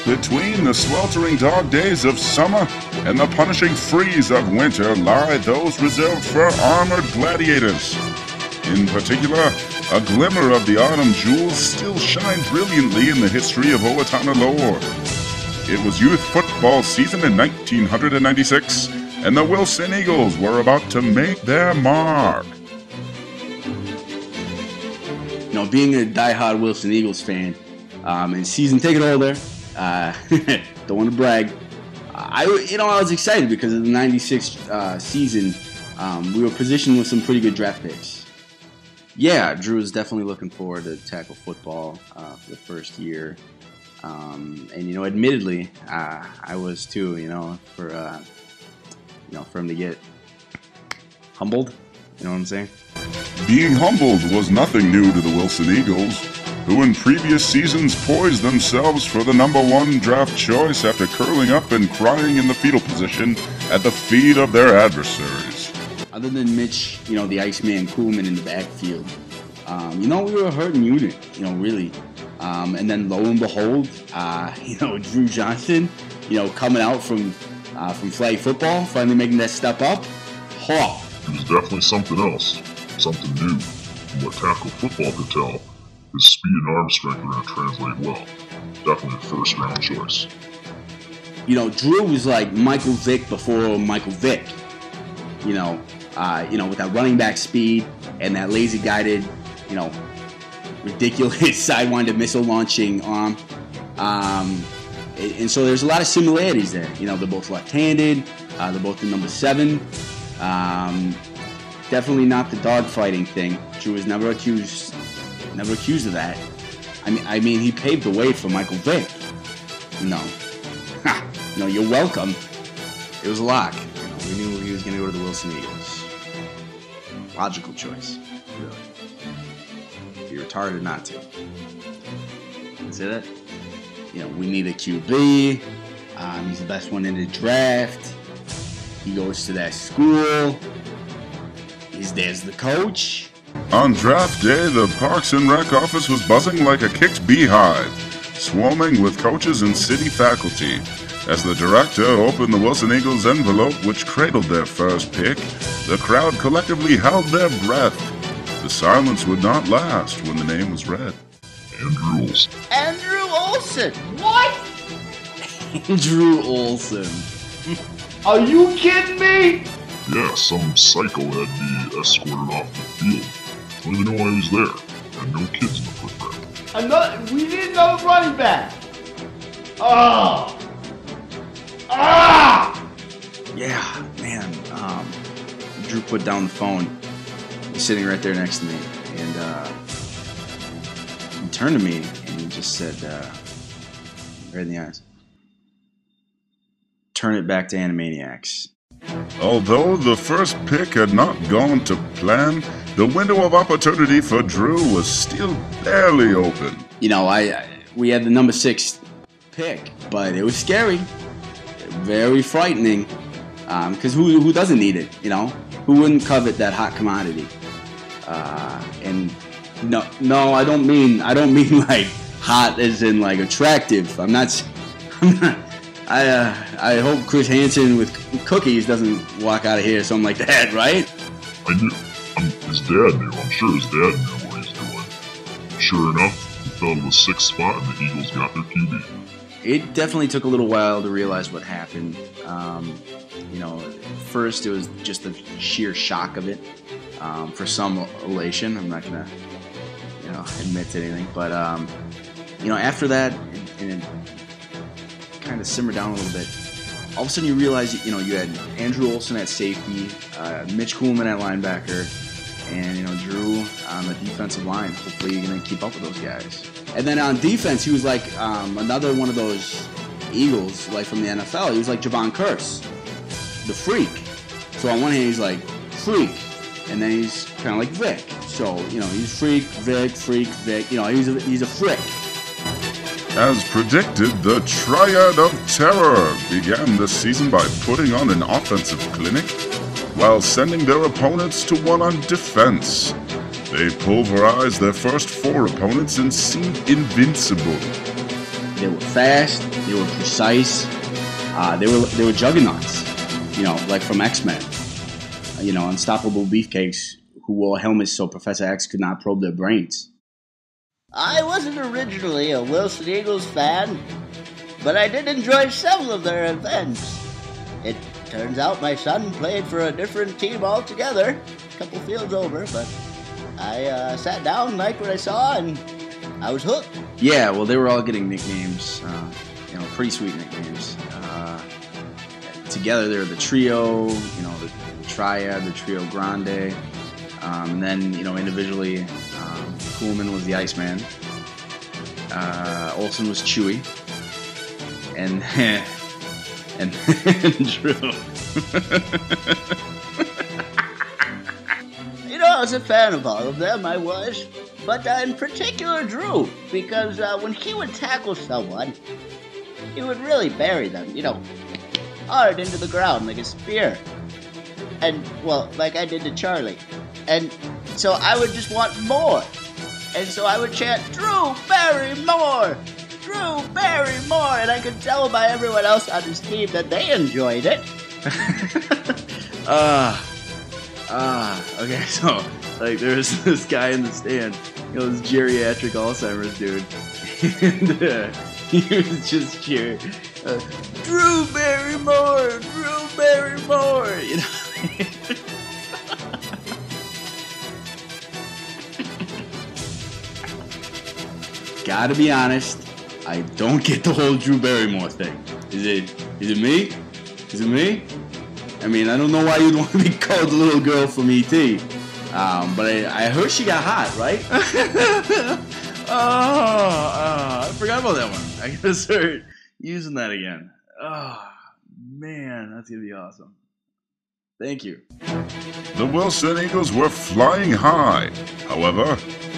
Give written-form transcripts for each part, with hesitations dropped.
Between the sweltering dog days of summer and the punishing freeze of winter lie those reserved for armored gladiators. In particular, a glimmer of the autumn jewels still shine brilliantly in the history of Owatonna lore. It was youth football season in 1996, and the Wilson Eagles were about to make their mark. You know, being a diehard Wilson Eagles fan and season ticket holder, don't want to brag. I was excited because of the '96 season. We were positioned with some pretty good draft picks. Yeah, Drew was definitely looking forward to tackle football for the first year, and admittedly, I was too. For him to get humbled. You know what I'm saying? Being humbled was nothing new to the Wilson Eagles, who in previous seasons poised themselves for the #1 draft choice after curling up and crying in the fetal position at the feet of their adversaries. Other than Mitch, the Iceman Koolman in the backfield, we were a hurting unit, really. And then lo and behold, Drew Johnson, coming out from flag football, finally making that step up. It was definitely something else, something new. From what tackle football could tell, his speed and arm strength are going to translate well. Definitely a first-round choice. Drew was like Michael Vick before Michael Vick. With that running back speed and that laser-guided, ridiculous sidewinded missile launching arm. And so there's a lot of similarities there. They're both left-handed. They're both the number 7. Definitely not the dogfighting thing. Drew was never accused of that. I mean, he paved the way for Michael Vick. No, you're welcome. It was a lock. We knew he was going to go to the Wilson Eagles. Logical choice, really. Be retarded not to. See that? We need a QB. He's the best one in the draft. He goes to that school. His dad's the coach. On draft day, the Parks and Rec office was buzzing like a kicked beehive, swarming with coaches and city faculty. As the director opened the Wilson Eagles envelope which cradled their first pick, the crowd collectively held their breath. The silence would not last when the name was read. Andrew Olson. Andrew Olson! What? Andrew Olson. Are you kidding me? Yeah, some psycho had me escorted off the field. I don't even know why he was there. And no kids in the program. We need another running back. Oh. Ah! Yeah, man. Drew put down the phone. He's sitting right there next to me. And he turned to me and he just said, right in the eyes, "Turn it back to Animaniacs." Although the first pick had not gone to plan, the window of opportunity for Drew was still barely open. We had the number 6 pick, but it was scary, very frightening. Because who doesn't need it? Who wouldn't covet that hot commodity? And no, I don't mean like hot as in like attractive. I'm not. I hope Chris Hansen with cookies doesn't walk out of here or something like that, right? I knew. His dad knew. I'm sure his dad knew what he's doing. Sure enough, he fell to the 6th spot and the Eagles got their QB. It definitely took a little while to realize what happened. First it was just the sheer shock of it. For some elation, I'm not gonna, admit to anything. But after that, and it kind of simmered down a little bit. All of a sudden, you realize, you had Andrew Olson at safety, Mitch Koolman at linebacker, and Drew on the defensive line. Hopefully, you're gonna keep up with those guys. And then on defense, he was like another one of those Eagles, like from the NFL. He was like Javon Curse, the freak. So on one hand, he's like freak, and then he's kind of like Vic. So, you know, he's Freak, Vic. You know, he's a Frick. As predicted, the Triad of Terror began the season by putting on an offensive clinic while sending their opponents to one on defense. They pulverized their first 4 opponents and seemed invincible. They were fast, they were precise, they were juggernauts, you know, like from X-Men. You know, unstoppable beefcakes who wore helmets so Professor X could not probe their brains. I wasn't originally a Wilson Eagles fan, but I did enjoy several of their events. It turns out my son played for a different team altogether, a couple fields over, but I sat down, liked what I saw, and I was hooked. Yeah, well, they were all getting nicknames, you know, pretty sweet nicknames. Together, they were the trio, you know, the triad, the trio grande. And then, you know, individually, Coolman was the Iceman. Olsen was Chewy. And Drew. You know, I was a fan of all of them, I was. But in particular, Drew, because when he would tackle someone, he would really bury them, you know, hard into the ground like a spear. And, well, like I did to Charlie. And so I would just want more. And so I would chant, Drew, bury more! Drew, bury more! And I could tell by everyone else on his team that they enjoyed it. Okay, so, like, there was this guy in the stand, you know, this geriatric Alzheimer's dude, and he was just cheering, Drew Barrymore, Drew Barrymore, you know. Gotta be honest, I don't get the whole Drew Barrymore thing. Is it me? Is it me? I mean, I don't know why you'd want to be called the little girl from E.T. But I heard she got hot, right? I forgot about that one. I gotta start using that again. Oh, man, that's gonna be awesome. Thank you. The Wilson Eagles were flying high. However,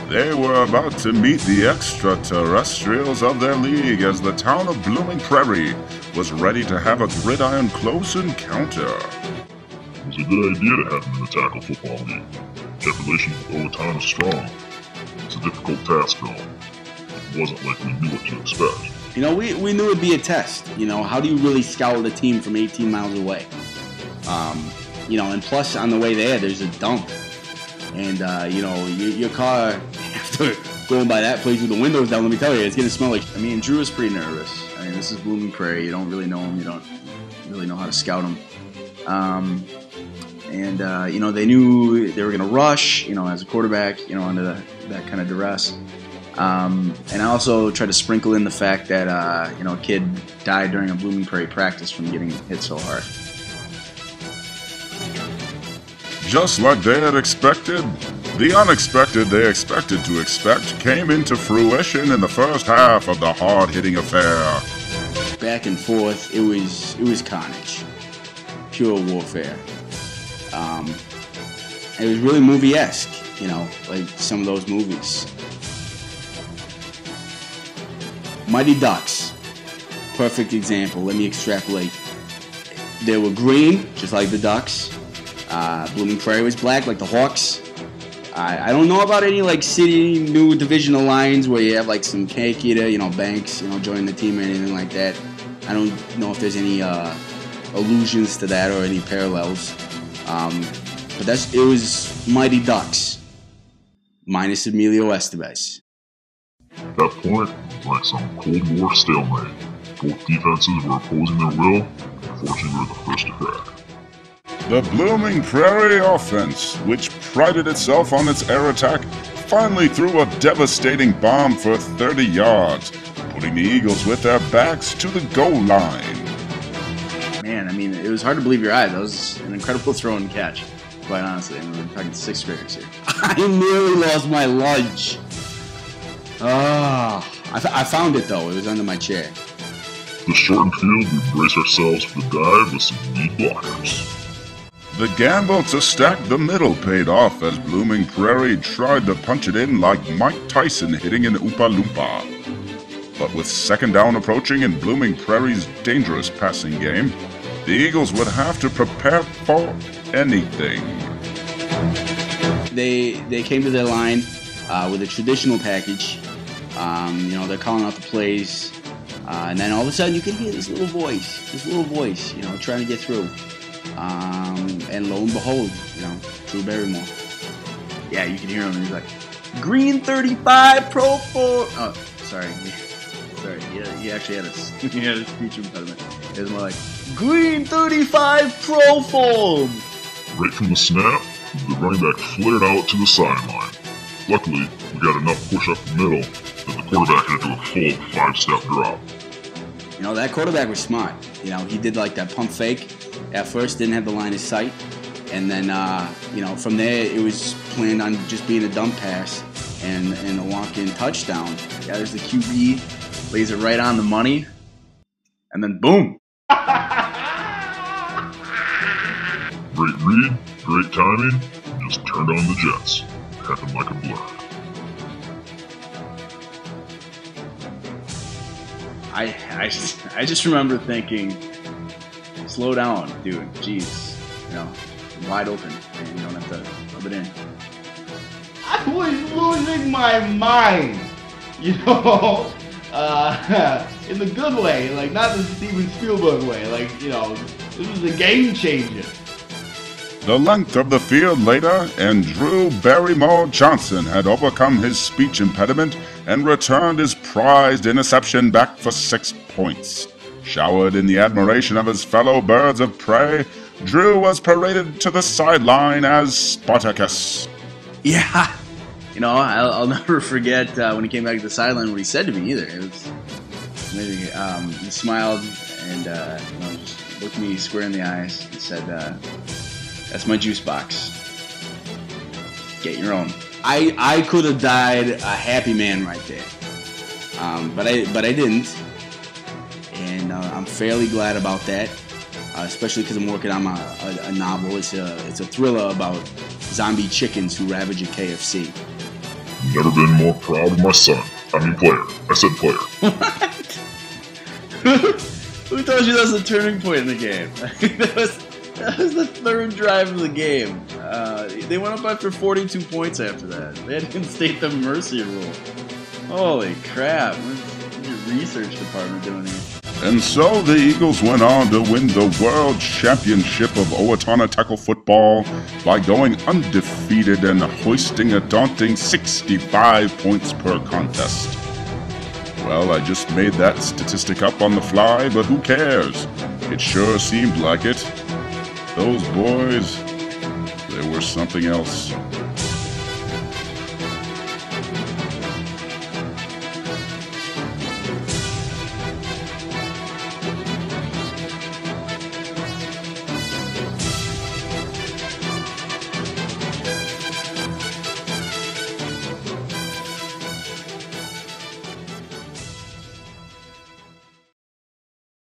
they were about to meet the extraterrestrials of their league as the town of Blooming Prairie was ready to have a gridiron close encounter. It was a good idea to have them in the tackle football league. Kept relations with Owatonna strong. It's a difficult task, though. It wasn't like we knew what to expect. You know, we knew it'd be a test. You know, how do you really scout a team from 18 miles away? You know, and plus on the way there's a dump. And, you know, your car, after going by that place with the windows down, let me tell you, it's going to smell like... I mean, Drew is pretty nervous. I mean, this is Blooming Prairie. You don't really know him. You don't really know how to scout him. You know, they knew they were going to rush, you know, as a quarterback, you know, under that kind of duress. And I also tried to sprinkle in the fact that, you know, a kid died during a Blooming Prairie practice from getting hit so hard. Just like they had expected, the unexpected they expected to expect came into fruition in the first half of the hard-hitting affair. Back and forth, it was carnage, pure warfare. It was really movie-esque, you know, like some of those movies. Mighty Ducks, perfect example. Let me extrapolate. They were green, just like the Ducks. Blooming Prairie was black, like the Hawks. I don't know about any like city new divisional lines where you have like some cake eater, you know, Banks, you know, joining the team or anything like that. I don't know if there's any allusions to that or any parallels. But it was Mighty Ducks, minus Emilio Estevez. At that point, it was like some Cold War stalemate. Both defenses were opposing their will, and unfortunately we were the first to crack. The Blooming Prairie offense, which prided itself on its air attack, finally threw a devastating bomb for 30 yards, putting the Eagles with their backs to the goal line. Man, I mean, it was hard to believe your eyes. That was an incredible throw and catch, quite honestly. I mean, we're talking 6th graders here. I nearly lost my lunch. I found it, though. It was under my chair. The shortened field, we brace ourselves for the dive with some lead blockers. The gamble to stack the middle paid off as Blooming Prairie tried to punch it in like Mike Tyson hitting an Oompa Loompa. But with second down approaching in Blooming Prairie's dangerous passing game, the Eagles would have to prepare for anything. They came to their line with a traditional package. They're calling out the plays. And then all of a sudden you can hear this little voice, trying to get through. And lo and behold, Drew Barrymore. Yeah, you can hear him. He's like, Green 35 Pro Form. Oh, sorry. He actually had a speech impediment. It was more like, Green 35 Pro Form. Right from the snap, the running back flared out to the sideline. Luckily, we got enough push up the middle that the quarterback had to do a full 5-step drop. That quarterback was smart. He did like that pump fake. At first, didn't have the line of sight. And then, from there, it was planned on just being a dump pass and a walk-in touchdown. Yeah, there's the QB, lays it right on the money, and then boom. Great read, great timing, just turned on the Jets. Happened like a blur. I just remember thinking, slow down, dude. Jeez, wide open, and you don't have to rub it in. I was losing my mind, in the good way, like not the Steven Spielberg way. Like, this was a game changer. The length of the field later, and Drew Barrymore Johnson had overcome his speech impediment and returned his prized interception back for 6 points. Showered in the admiration of his fellow birds of prey, Drew was paraded to the sideline as Spartacus. Yeah, I'll never forget when he came back to the sideline what he said to me either. It was amazing. He smiled and just looked me square in the eyes and said, "That's my juice box. Get your own." I could have died a happy man right there, but I didn't, and I'm fairly glad about that. Especially because I'm working on a novel. It's a thriller about zombie chickens who ravage a KFC. Never been more proud of my son. Player. I said player. What? Who told you that was the turning point in the game? That was the third drive of the game. They went up after 42 points after that. They had to instate the mercy rule. Holy crap. What's your research department doing here? And so the Eagles went on to win the World Championship of Owatonna Tackle Football by going undefeated and hoisting a daunting 65 points per contest. Well, I just made that statistic up on the fly, but who cares? It sure seemed like it. Those boys, they were something else.